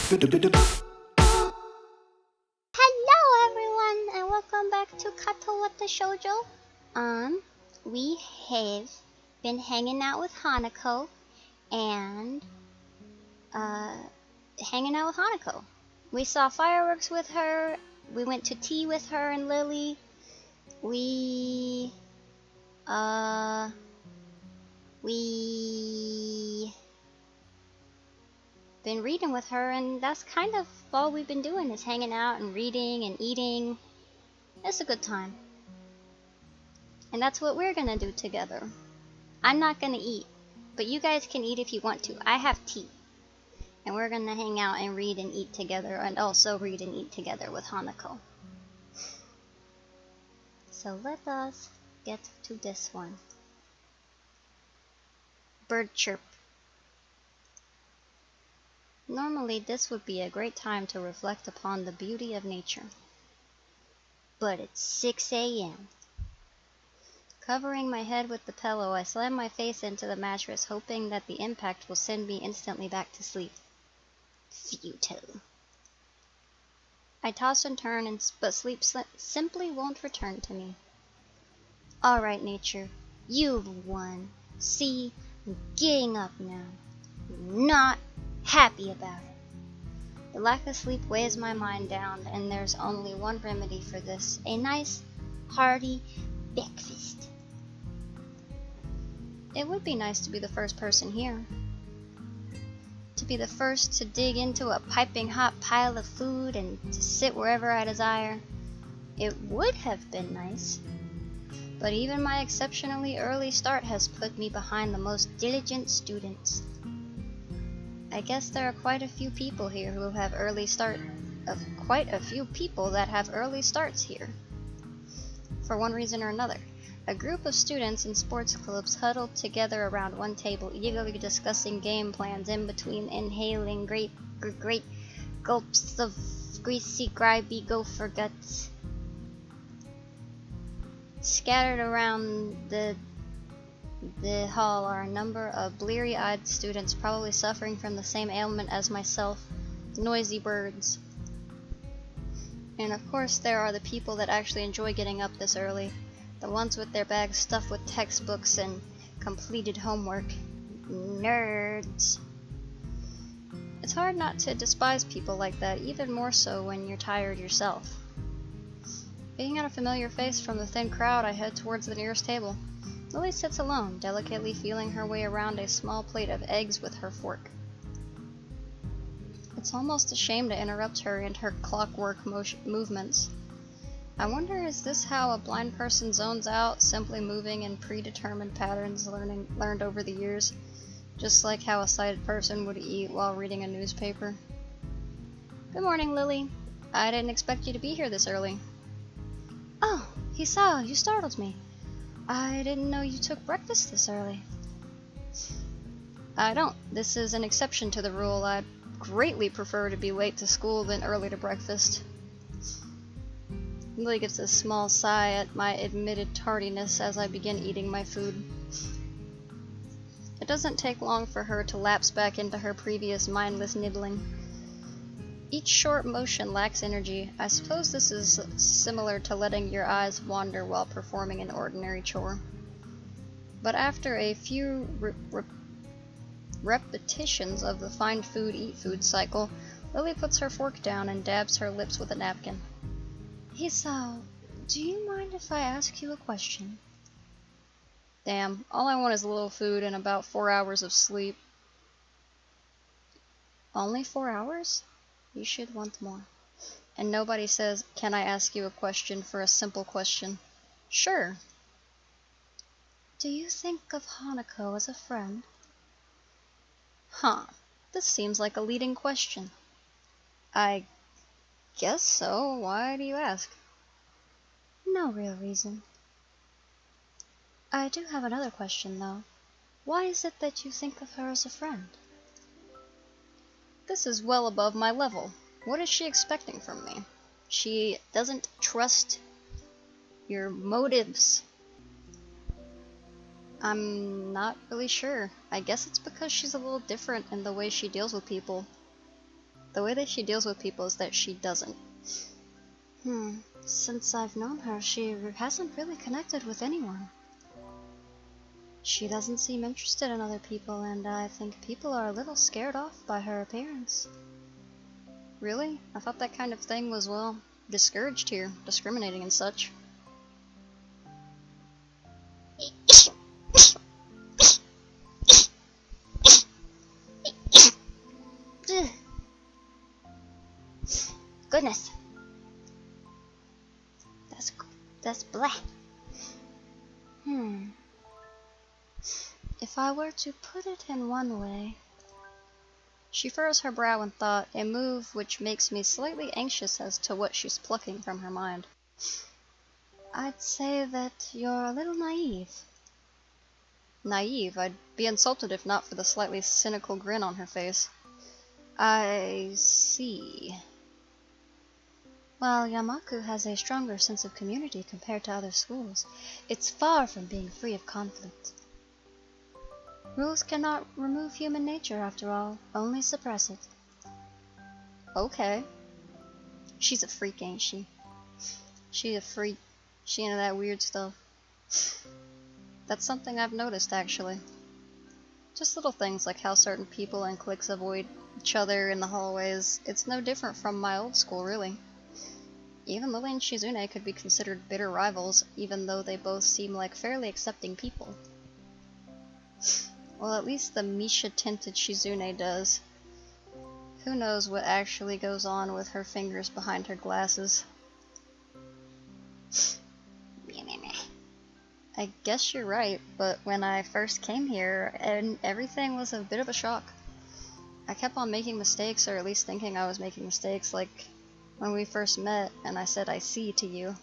Hello everyone and welcome back to Katawa Shoujo. We have been hanging out with Hanako and We saw fireworks with her, we went to tea with her and Lily, we been reading with her, and that's kind of all we've been doing, is hanging out and reading and eating. It's a good time. And that's what we're gonna do together. I'm not gonna eat, but you guys can eat if you want to. I have tea. And we're gonna hang out and read and eat together, and also read and eat together with Hanako. So let us get to this one. Bird chirp. Normally this would be a great time to reflect upon the beauty of nature. But it's 6 a.m. Covering my head with the pillow, I slam my face into the mattress, hoping that the impact will send me instantly back to sleep. Futile. I toss and turn, but sleep simply won't return to me. Alright, nature, you've won. See, I'm getting up now. I'm not happy about it. The lack of sleep weighs my mind down, and there's only one remedy for this: a nice, hearty breakfast. It would be nice to be the first person here. To be the first to dig into a piping hot pile of food and to sit wherever I desire. It would have been nice. But even my exceptionally early start has put me behind the most diligent students. I guess there are quite a few people here who have quite a few people that have early starts here. For one reason or another. A group of students in sports clubs huddled together around one table, eagerly discussing game plans in between inhaling great gulps of greasy, grimy gopher guts. Scattered around the hall are a number of bleary-eyed students, probably suffering from the same ailment as myself: noisy birds. And of course there are the people that actually enjoy getting up this early. The ones with their bags stuffed with textbooks and completed homework. Nerds. It's hard not to despise people like that, even more so when you're tired yourself. Picking out a familiar face from the thin crowd, I head towards the nearest table. Lily sits alone, delicately feeling her way around a small plate of eggs with her fork. It's almost a shame to interrupt her and her clockwork movements. I wonder, is this how a blind person zones out, simply moving in predetermined patterns learned over the years, just like how a sighted person would eat while reading a newspaper? Good morning, Lily. I didn't expect you to be here this early. Oh, Hisa, you startled me. I didn't know you took breakfast this early. I don't. This is an exception to the rule. I'd greatly prefer to be late to school than early to breakfast. Lily gives a small sigh at my admitted tardiness as I begin eating my food. It doesn't take long for her to lapse back into her previous mindless nibbling. Each short motion lacks energy. I suppose this is similar to letting your eyes wander while performing an ordinary chore. But after a few repetitions of the find food, eat food cycle, Lily puts her fork down and dabs her lips with a napkin. Hisa, do you mind if I ask you a question? Damn, all I want is a little food and about 4 hours of sleep. Only 4 hours? You should want more. And nobody says, can I ask you a question for a simple question? Sure. Do you think of Hanako as a friend? Huh, this seems like a leading question. I guess so. Why do you ask? No real reason. I do have another question, though. Why is it that you think of her as a friend? This is well above my level. What is she expecting from me? She doesn't trust your motives. I'm not really sure. I guess it's because she's a little different in the way she deals with people. The way that she deals with people is that she doesn't. Since I've known her, she hasn't really connected with anyone. She doesn't seem interested in other people, and I think people are a little scared off by her appearance. Really? I thought that kind of thing was, well, discouraged here, discriminating and such. Goodness. That's blah. If I were to put it in one way... She furrows her brow in thought, a move which makes me slightly anxious as to what she's plucking from her mind. I'd say that you're a little naive. Naive? I'd be insulted if not for the slightly cynical grin on her face. I see. While Yamaku has a stronger sense of community compared to other schools, it's far from being free of conflict. Rules cannot remove human nature, after all, only suppress it. Okay. She's a freak, ain't she? She's a freak. She into that weird stuff. That's something I've noticed, actually. Just little things like how certain people and cliques avoid each other in the hallways. It's no different from my old school, really. Even Lily and Shizune could be considered bitter rivals, even though they both seem like fairly accepting people. Well, at least the Misha-tinted Shizune does. Who knows what actually goes on with her fingers behind her glasses. I guess you're right, but when I first came here, everything was a bit of a shock. I kept on making mistakes, or at least thinking I was making mistakes, like when we first met and I said I see to you.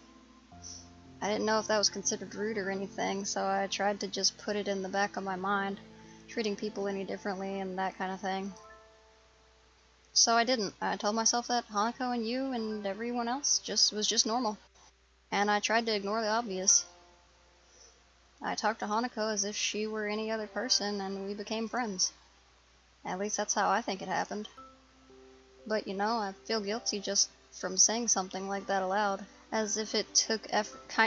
I didn't know if that was considered rude or anything, so I tried to just put it in the back of my mind, treating people any differently and that kind of thing. So I didn't. I told myself that Hanako and you and everyone else was just normal. And I tried to ignore the obvious. I talked to Hanako as if she were any other person, and we became friends. At least that's how I think it happened. But you know, I feel guilty just from saying something like that aloud, as if it took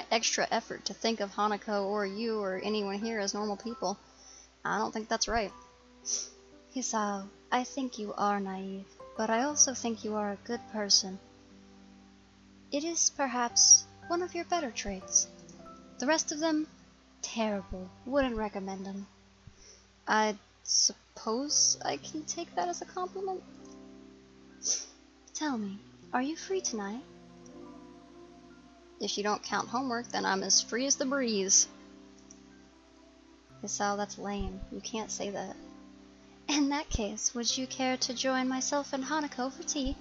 extra effort to think of Hanako or you or anyone here as normal people. I don't think that's right. Hisao, I think you are naive, but I also think you are a good person. It is perhaps one of your better traits. The rest of them, terrible. Wouldn't recommend them. I suppose I can take that as a compliment? Tell me, are you free tonight? If you don't count homework, then I'm as free as the breeze. Hisao, that's lame. You can't say that. In that case, would you care to join myself and Hanako for tea?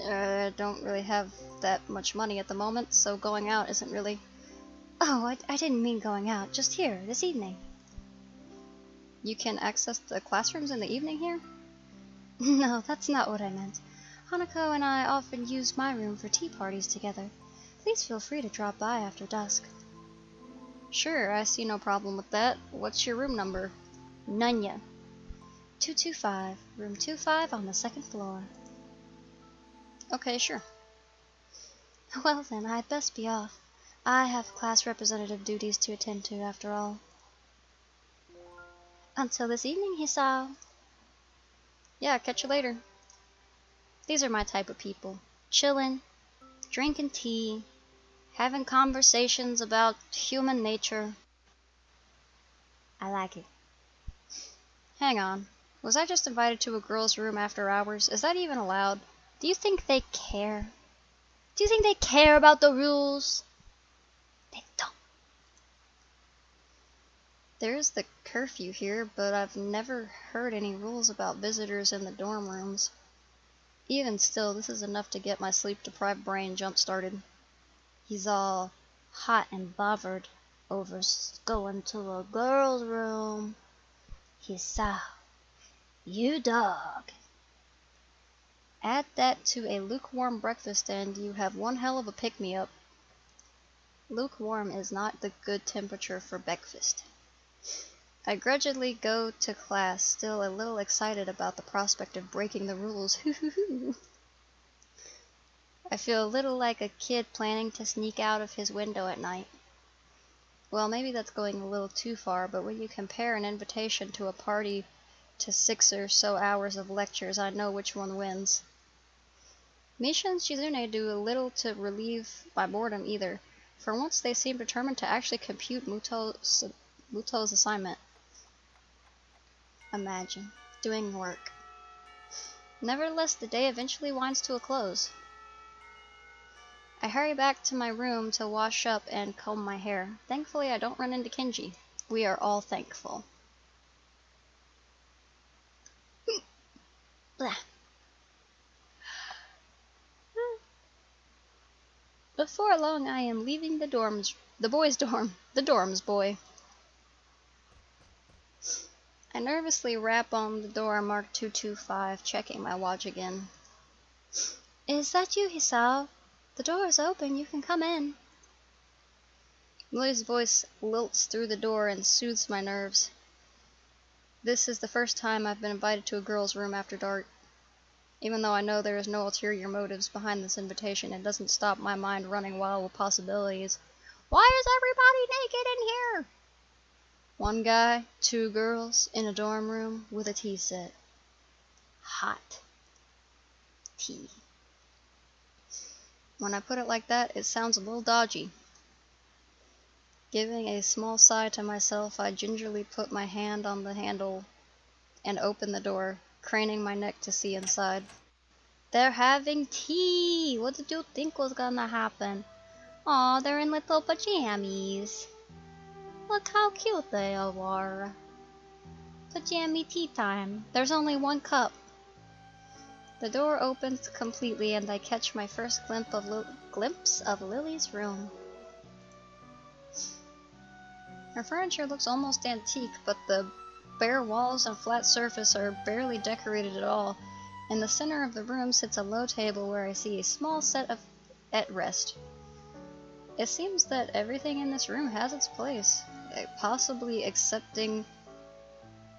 I don't really have that much money at the moment, so going out isn't really... Oh, I didn't mean going out, just here, this evening. You can access the classrooms in the evening here? No, that's not what I meant. Hanako and I often use my room for tea parties together. Please feel free to drop by after dusk. Sure, I see no problem with that. What's your room number? Nunya. 225, room 25 on the second floor. Okay, sure. Well then, I'd best be off. I have class representative duties to attend to, after all. Until this evening, Hisao. Yeah, catch you later. These are my type of people. Chillin', drinking tea, having conversations about human nature. I like it. Hang on. Was I just invited to a girl's room after hours? Is that even allowed? Do you think they care? Do you think they care about the rules? They don't. There is the curfew here, but I've never heard any rules about visitors in the dorm rooms. Even still, this is enough to get my sleep-deprived brain jump-started. He's all hot and bothered over going to a girl's room. Hisao, you dog. Add that to a lukewarm breakfast and you have one hell of a pick-me-up. Lukewarm is not the good temperature for breakfast. I grudgingly go to class, still a little excited about the prospect of breaking the rules. I feel a little like a kid planning to sneak out of his window at night. Well, maybe that's going a little too far, but when you compare an invitation to a party to 6 or so hours of lectures, I know which one wins. Misha and Shizune do little to relieve my boredom either. For once, they seem determined to actually compute Muto's assignment. Imagine doing work. Nevertheless, the day eventually winds to a close. I hurry back to my room to wash up and comb my hair. Thankfully, I don't run into Kenji. We are all thankful. Blah. Before long, I am leaving the boys' dorm, the dorms, boy. I nervously rap on the door marked 225, checking my watch again. Is that you, Hisao? The door is open, you can come in. Lily's voice lilts through the door and soothes my nerves. This is the first time I've been invited to a girl's room after dark. Even though I know there is no ulterior motives behind this invitation, it doesn't stop my mind running wild with possibilities. Why is everybody naked in here? One guy, 2 girls, in a dorm room with a tea set. Hot tea. When I put it like that, it sounds a little dodgy. Giving a small sigh to myself, I gingerly put my hand on the handle and open the door, craning my neck to see inside. They're having tea! What did you think was gonna happen? Aw, they're in little pajamas. Look how cute they are. Pajama tea time. There's only 1 cup. The door opens completely and I catch my first glimpse of Lily's room. Her furniture looks almost antique, but the bare walls and flat surface are barely decorated at all. In the center of the room sits a low table where I see a small set at rest. It seems that everything in this room has its place, possibly excepting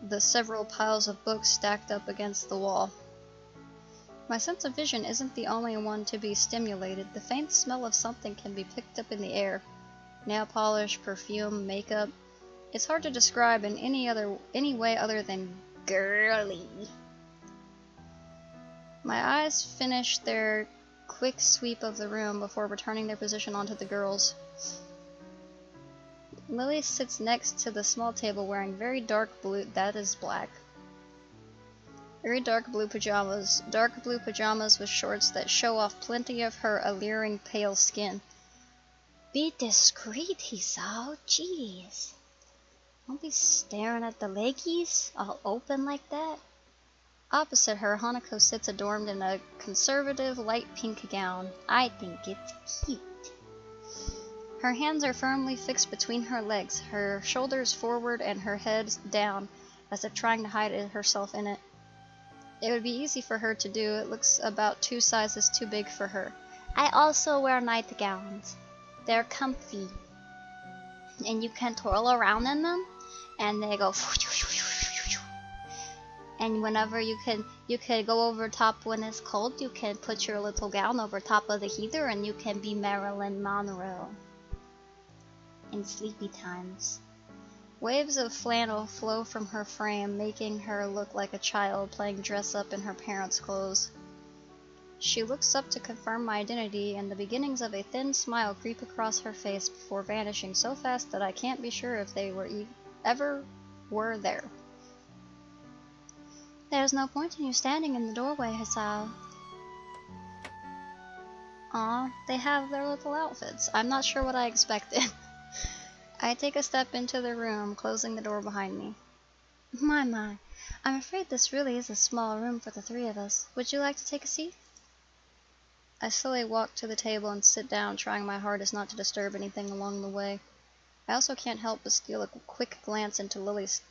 the several piles of books stacked up against the wall. My sense of vision isn't the only one to be stimulated. The faint smell of something can be picked up in the air. Nail polish, perfume, makeup. It's hard to describe in any way other than girly. My eyes finish their quick sweep of the room before returning their position onto the girls. Lily sits next to the small table wearing very dark blue, that is black. Very dark blue pajamas with shorts that show off plenty of her alluring pale skin. Be discreet, Hisao, jeez. Don't be staring at the leggies all open like that. Opposite her, Hanako sits adorned in a conservative light pink gown. I think it's cute. Her hands are firmly fixed between her legs, her shoulders forward and her head down, as if trying to hide herself in it. It would be easy for her to do. It looks about 2 sizes too big for her. I also wear nightgowns. They're comfy. And you can twirl around in them, and they go. And whenever you can go over top when it's cold, you can put your little gown over top of the heater, and you can be Marilyn Monroe. In sleepy times. Waves of flannel flow from her frame, making her look like a child playing dress-up in her parents' clothes. She looks up to confirm my identity, and the beginnings of a thin smile creep across her face before vanishing so fast that I can't be sure if they ever were there. There's no point in you standing in the doorway, Hisao. Aw, they have their little outfits. I'm not sure what I expected. I take a step into the room, closing the door behind me. My, I'm afraid this really is a small room for the 3 of us. Would you like to take a seat? I slowly walk to the table and sit down, trying my hardest not to disturb anything along the way. I also can't help but steal a quick glance into Lily's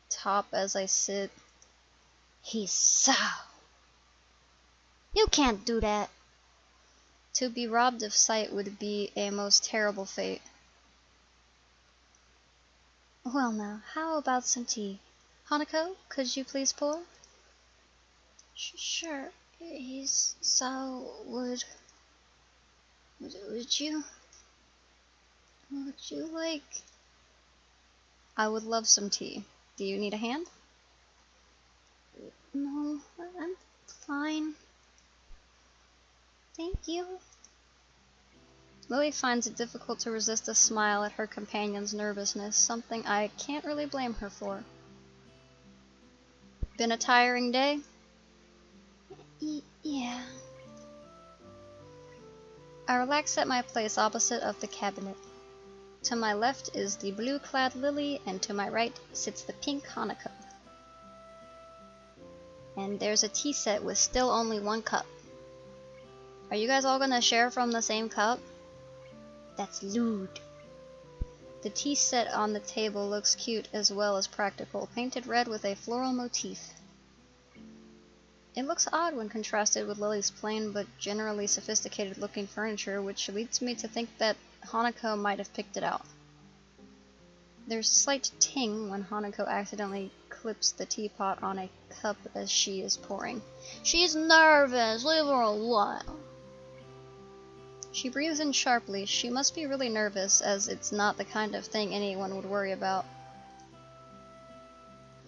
top as I sit. Hisao! You can't do that! To be robbed of sight would be a most terrible fate. Well now, how about some tea? Hanako, could you please pour? Sure, Hisao would you like? I would love some tea. Do you need a hand? No, I'm fine. Thank you. Lily finds it difficult to resist a smile at her companion's nervousness, something I can't really blame her for. Been a tiring day? Yeah. I relax at my place opposite of the cabinet. To my left is the blue-clad Lily, and to my right sits the pink Hanako. And there's a tea set with still only one cup. Are you guys all gonna share from the same cup? That's lewd. The tea set on the table looks cute as well as practical, painted red with a floral motif. It looks odd when contrasted with Lily's plain but generally sophisticated looking furniture, which leads me to think that Hanako might have picked it out. There's a slight ting when Hanako accidentally clips the teapot on a cup as she is pouring. She's nervous, leave her alone. She breathes in sharply. She must be really nervous, as it's not the kind of thing anyone would worry about.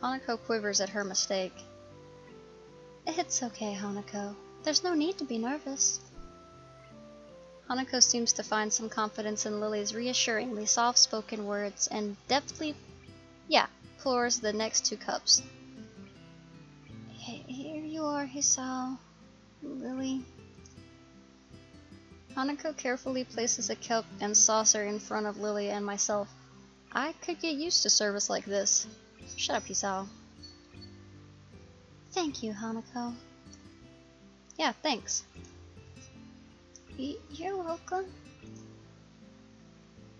Hanako quivers at her mistake. It's okay, Hanako. There's no need to be nervous. Hanako seems to find some confidence in Lily's reassuringly soft-spoken words and deftly, pours the next two cups. Here you are, Hisao. Lily. Hanako carefully places a cup and saucer in front of Lily and myself. I could get used to service like this. Shut up, Hisao. Thank you, Hanako. Yeah, thanks. You're welcome.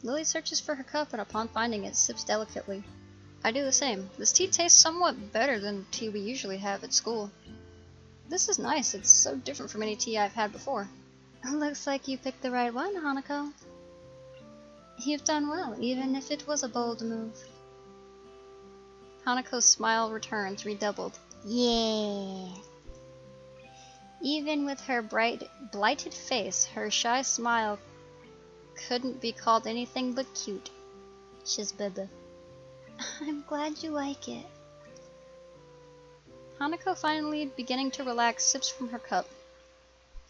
Lily searches for her cup and upon finding it, sips delicately. I do the same. This tea tastes somewhat better than tea we usually have at school. This is nice. It's so different from any tea I've had before. Looks like you picked the right one, Hanako. You've done well, even if it was a bold move. Hanako's smile returns, redoubled. Yeah. Even with her bright, blighted face, her shy smile couldn't be called anything but cute. She's bebe. I'm glad you like it. Hanako, finally beginning to relax, sips from her cup.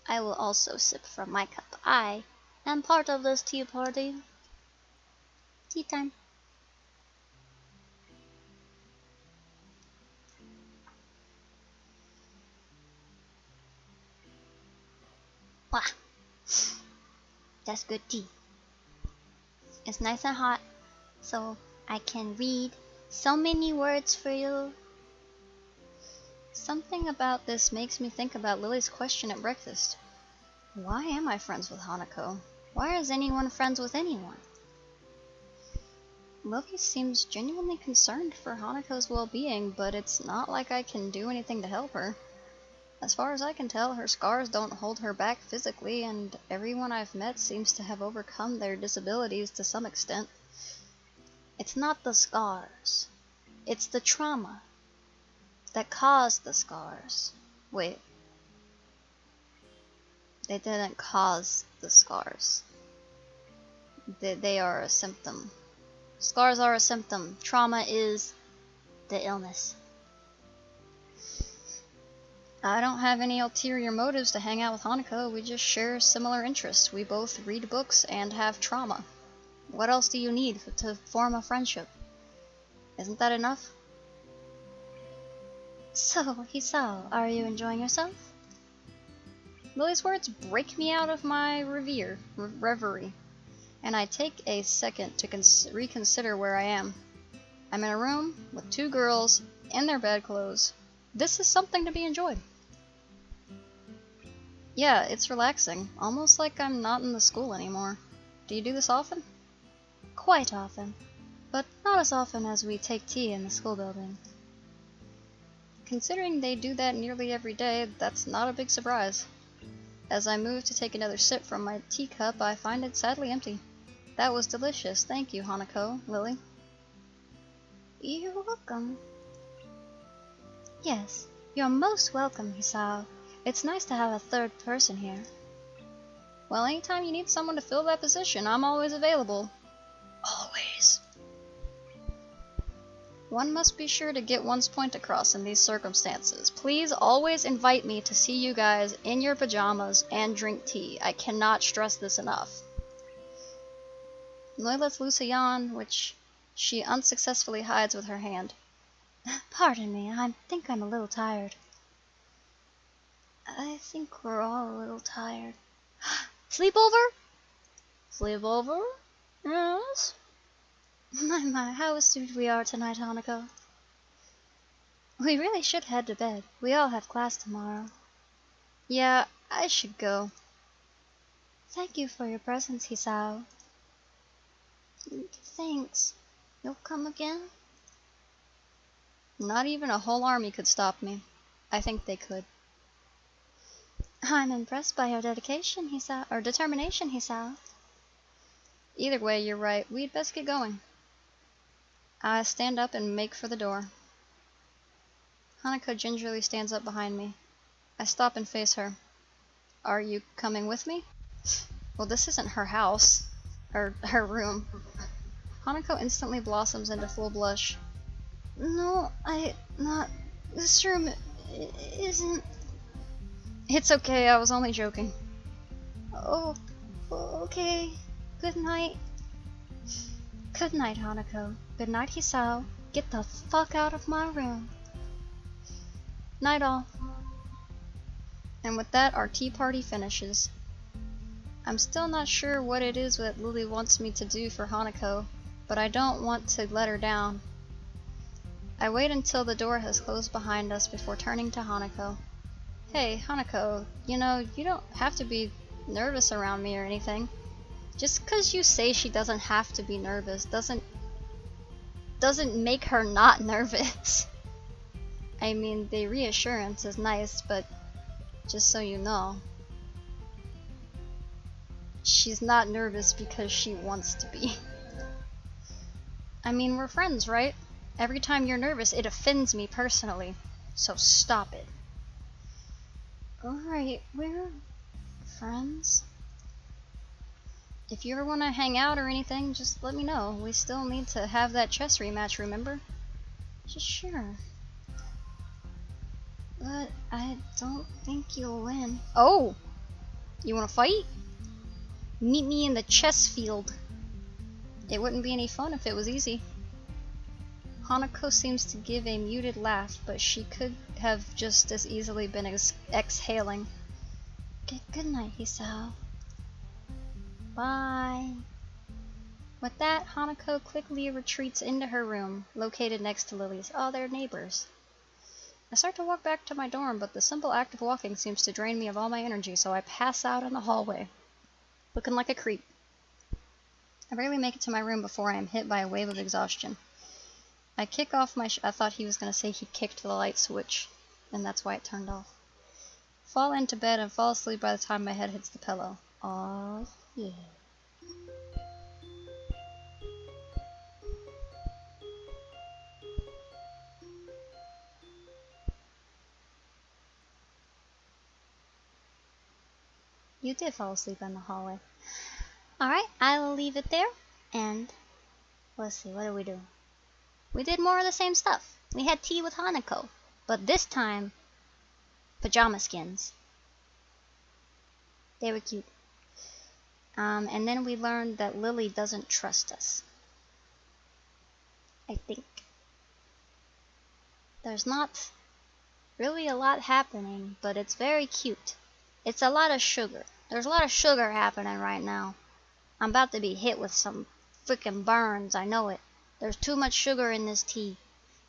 I will also sip from my cup. I am part of this tea party. Tea time. Wow. That's good tea. It's nice and hot, so I can read so many words for you. Something about this makes me think about Lily's question at breakfast. Why am I friends with Hanako? Why is anyone friends with anyone? Lily seems genuinely concerned for Hanako's well-being, but it's not like I can do anything to help her. As far as I can tell, her scars don't hold her back physically, and everyone I've met seems to have overcome their disabilities to some extent. It's not the scars. It's the trauma that caused the scars. Wait. They didn't cause the scars. They are a symptom. Scars are a symptom. Trauma is the illness. I don't have any ulterior motives to hang out with Hanako. We just share similar interests. We both read books and have trauma. What else do you need to form a friendship? Isn't that enough? So, Hisao, are you enjoying yourself? Lily's words break me out of my reverie, and I take a second to reconsider where I am. I'm in a room with two girls in their bedclothes. This is something to be enjoyed. Yeah, it's relaxing, almost like I'm not in the school anymore. Do you do this often? Quite often, but not as often as we take tea in the school building. Considering they do that nearly every day, that's not a big surprise. As I move to take another sip from my teacup, I find it sadly empty. That was delicious. Thank you, Hanako. Lily? You're welcome. Yes, you're most welcome, Hisao. It's nice to have a third person here. Well, anytime you need someone to fill that position, I'm always available. Always. One must be sure to get one's point across in these circumstances. Please always invite me to see you guys in your pajamas and drink tea. I cannot stress this enough. Noi lets loose a yawn, which she unsuccessfully hides with her hand. Pardon me, I think I'm a little tired. I think we're all a little tired. Sleepover? Sleepover? Yes? My, how astute we are tonight, Hanako. We really should head to bed. We all have class tomorrow. Yeah, I should go. Thank you for your presence, Hisao. Thanks. You'll come again? Not even a whole army could stop me. I think they could. I'm impressed by your dedication, Hisao, or determination, Hisao. Either way, you're right. We'd best get going. I stand up and make for the door. Hanako gingerly stands up behind me. I stop and face her. Are you coming with me? Well, this isn't her house. Or her room. Hanako instantly blossoms into full blush. No, not... This room isn't... It's okay, I was only joking. Oh, okay. Good night. Good night, Hanako. Good night, Hisao. Get the fuck out of my room. Night all. And with that, our tea party finishes. I'm still not sure what it is that Lily wants me to do for Hanako, but I don't want to let her down. I wait until the door has closed behind us before turning to Hanako. Hey, Hanako, you know, you don't have to be nervous around me or anything. Just 'cause you say she doesn't have to be nervous doesn't make her not nervous. I mean, the reassurance is nice, but just so you know, she's not nervous because she wants to be. I mean, we're friends, right? Every time you're nervous, it offends me personally, so stop it. Alright, we're friends. If you ever want to hang out or anything, just let me know. We still need to have that chess rematch, remember? Just sure. But I don't think you'll win. Oh! You want to fight? Meet me in the chess field. It wouldn't be any fun if it was easy. Hanako seems to give a muted laugh, but she could have just as easily been exhaling. Good night, Hisao. Bye. With that, Hanako quickly retreats into her room, located next to Lily's. Oh, they're neighbors. I start to walk back to my dorm, but the simple act of walking seems to drain me of all my energy, so I pass out in the hallway, looking like a creep. I barely make it to my room before I am hit by a wave of exhaustion. I kick off my I thought he was going to say he kicked the light switch, and that's why it turned off. Fall into bed and fall asleep by the time my head hits the pillow. Aww, yeah. You did fall asleep in the hallway. Alright, I will leave it there, and let's see, what did we do? We did more of the same stuff. We had tea with Hanako, but this time, pajama skins. They were cute. And then we learned that Lily doesn't trust us. I think. There's not really a lot happening, but it's very cute. It's a lot of sugar. There's a lot of sugar happening right now. I'm about to be hit with some freaking burns, I know it. There's too much sugar in this tea.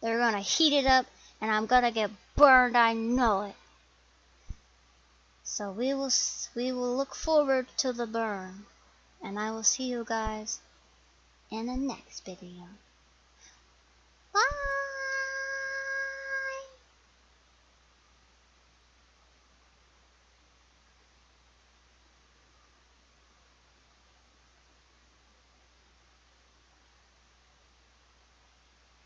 They're gonna heat it up, and I'm gonna get burned, I know it. So we will look forward to the burn. And I will see you guys in the next video.